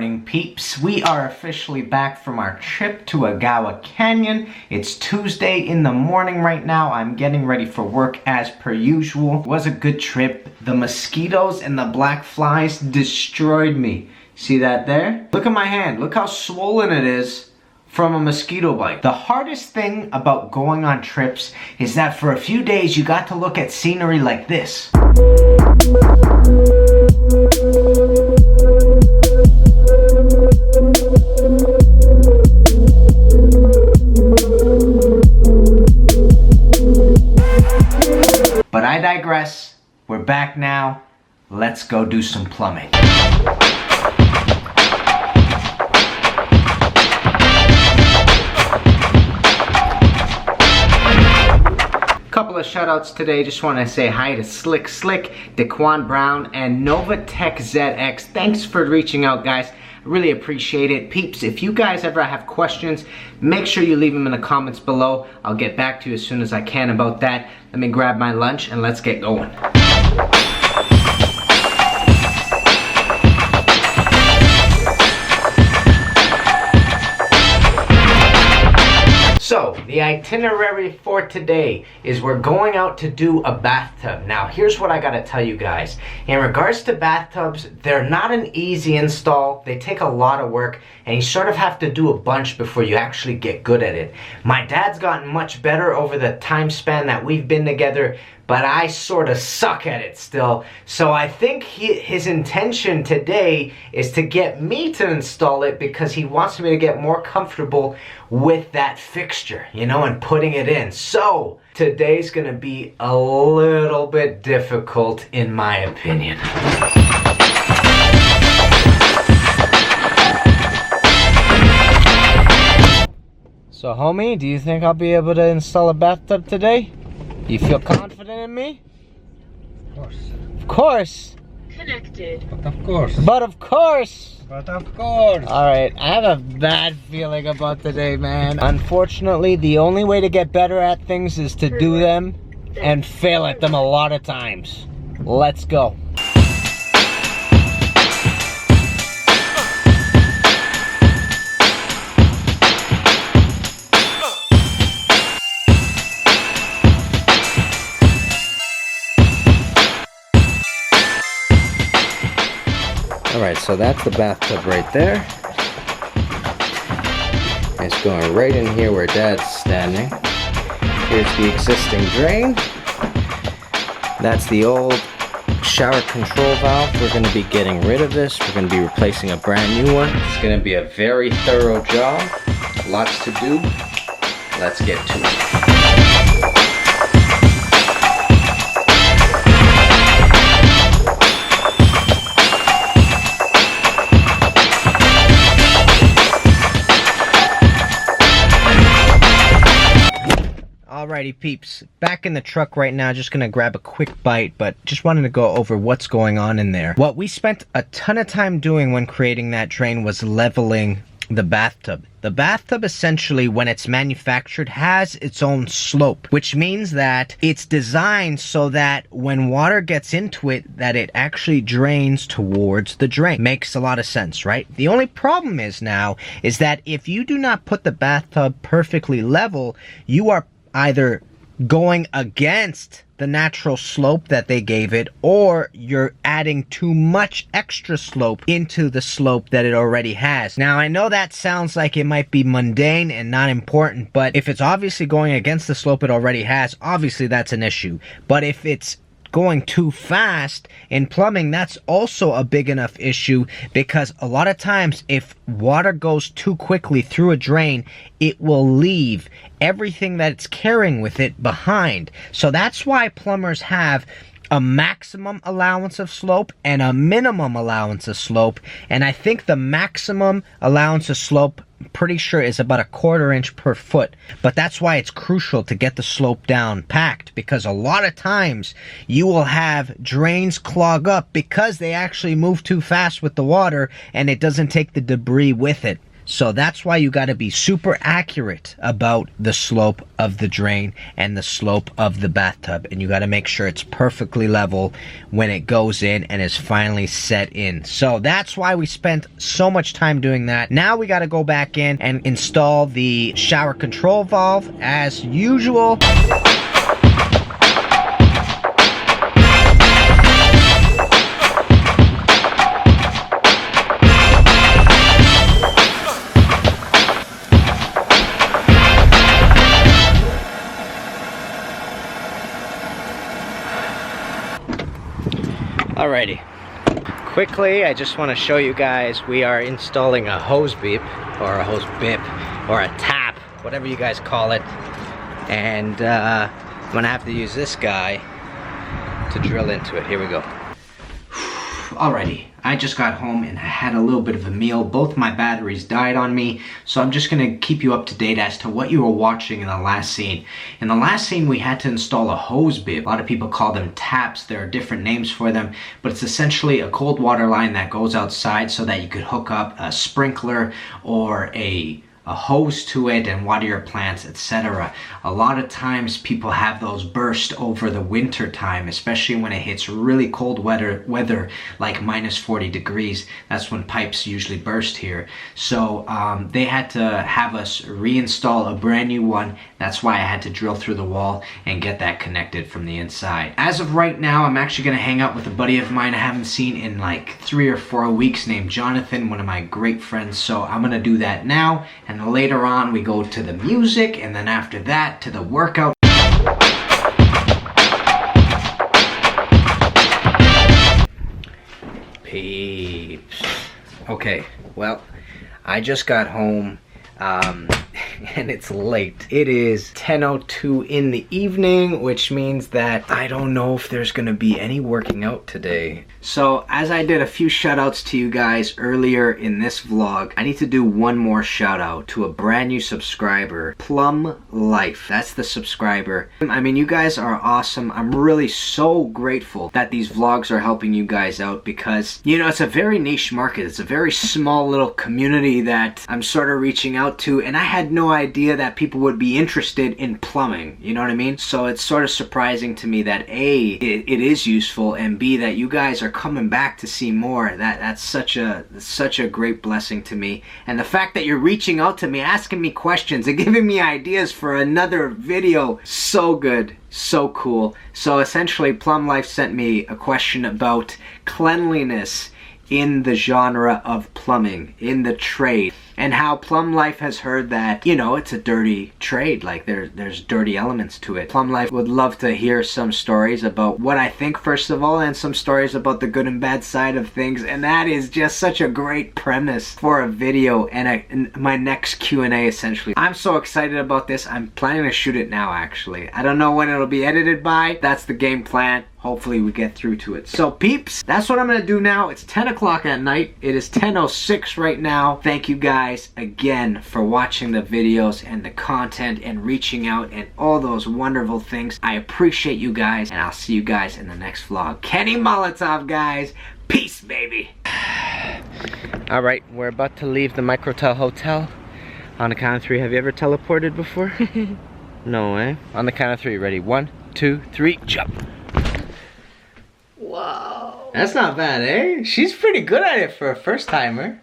morning, peeps. We are officially back from our trip to Agawa Canyon. It's Tuesday in the morning right now. I'm getting ready for work as per usual. It was a good trip. The mosquitoes and the black flies destroyed me. See that there? Look at my hand. Look how swollen it is from a mosquito bite. The hardest thing about going on trips is that for a few days you got to look at scenery like this. But I digress. We're back now. Let's go do some plumbing. Couple of shoutouts today. Just want to say hi to Slick, Daquan Brown, and Nova Tech ZX. Thanks for reaching out, guys. I really appreciate it. Peeps, if you guys ever have questions, make sure you leave them in the comments below. I'll get back to you as soon as I can about that. Let me grab my lunch and let's get going. So, the itinerary for today is we're going out to do a bathtub. Now, here's what I gotta tell you guys. In regards to bathtubs, they're not an easy install. They take a lot of work, and you sort of have to do a bunch before you actually get good at it. My dad's gotten much better over the time span that we've been together, but I sort of suck at it still. So I think his intention today is to get me to install it because he wants me to get more comfortable with that fixture, you know, and putting it in. So today's gonna be a little bit difficult in my opinion. So homie, do you think I'll be able to install a bathtub today? You feel confident in me? Of course. Of course. Connected. But of course. But of course. But of course. Alright, I have a bad feeling about today, man. Unfortunately, the only way to get better at things is to do them and fail at them a lot of times. Let's go. Alright, so that's the bathtub right there. It's going right in here where Dad's standing. Here's the existing drain. That's the old shower control valve. We're going to be getting rid of this. We're going to be replacing a brand new one. It's going to be a very thorough job. Lots to do. Let's get to it. Alrighty peeps, back in the truck right now, just gonna grab a quick bite, but just wanted to go over what's going on in there. What we spent a ton of time doing when creating that drain was leveling the bathtub. The bathtub essentially, when it's manufactured, has its own slope, which means that it's designed so that when water gets into it, that it actually drains towards the drain. Makes a lot of sense, right? The only problem is now, is that if you do not put the bathtub perfectly level, you are either going against the natural slope that they gave it, or you're adding too much extra slope into the slope that it already has. Now, I know that sounds like it might be mundane and not important, but if it's obviously going against the slope it already has, obviously that's an issue. But if it's going too fast in plumbing, that's also a big enough issue, because a lot of times if water goes too quickly through a drain, it will leave everything that it's carrying with it behind. So that's why plumbers have a maximum allowance of slope and a minimum allowance of slope, and I think the maximum allowance of slope, pretty sure, is about 1/4 inch per foot. But that's why it's crucial to get the slope down packed, because a lot of times you will have drains clog up because they actually move too fast with the water and it doesn't take the debris with it. So that's why you got to be super accurate about the slope of the drain and the slope of the bathtub. And you got to make sure it's perfectly level when it goes in and is finally set in. So that's why we spent so much time doing that. Now we got to go back in and install the shower control valve as usual. Alrighty, quickly I just want to show you guys we are installing a hose beep or a hose bip or a tap, whatever you guys call it, and I'm gonna have to use this guy to drill into it. Here we go. Alrighty, I just got home and I had a little bit of a meal. Both my batteries died on me, so I'm just gonna keep you up to date as to what you were watching in the last scene. In the last scene, we had to install a hose bib. A lot of people call them taps. There are different names for them, but it's essentially a cold water line that goes outside so that you could hook up a sprinkler or a hose to it and water your plants, etc. A lot of times people have those burst over the winter time, especially when it hits really cold weather like minus 40 degrees. That's when pipes usually burst here. So they had to have us reinstall a brand new one. That's why I had to drill through the wall and get that connected from the inside. As of right now, I'm actually gonna hang out with a buddy of mine I haven't seen in like 3 or 4 weeks named Jonathan, one of my great friends. So I'm gonna do that now, and later on we go to the music, and then after that to the workout. Peeps. Okay, well, I just got home and it's late. It is 10:02 in the evening, which means that I don't know if there's gonna be any working out today. So as I did a few shout outs to you guys earlier in this vlog, I need to do one more shout out to a brand new subscriber, Plum Life. That's the subscriber. I mean, you guys are awesome. I'm really so grateful that these vlogs are helping you guys out, because, you know, it's a very niche market. It's a very small little community that I'm sort of reaching out to, and I had no idea that people would be interested in plumbing, you know what I mean? So it's sort of surprising to me that A, it is useful, and B, that you guys are coming back to see more. That's such a great blessing to me. And the fact that you're reaching out to me, asking me questions and giving me ideas for another video, so good, so cool. So essentially, Plum Life sent me a question about cleanliness in the genre of plumbing, in the trade, and how Plum Life has heard that, you know, it's a dirty trade, like there's dirty elements to it. Plum Life would love to hear some stories about what I think, first of all, and some stories about the good and bad side of things, and that is just such a great premise for a video and my next Q&A, essentially. I'm so excited about this. I'm planning to shoot it now, actually. I don't know when it'll be edited by. That's the game plan. Hopefully we get through to it. So peeps, that's what I'm gonna do now. It's 10 o'clock at night. It is 10:06 right now. Thank you guys again for watching the videos and the content and reaching out and all those wonderful things. I appreciate you guys, and I'll see you guys in the next vlog. Kenny Molotov, guys. Peace, baby. All right, we're about to leave the Microtel Hotel. On the count of 3, have you ever teleported before? No, eh? On the count of 3, ready? 1, 2, 3, jump. Wow. That's not bad, eh? She's pretty good at it for a first timer.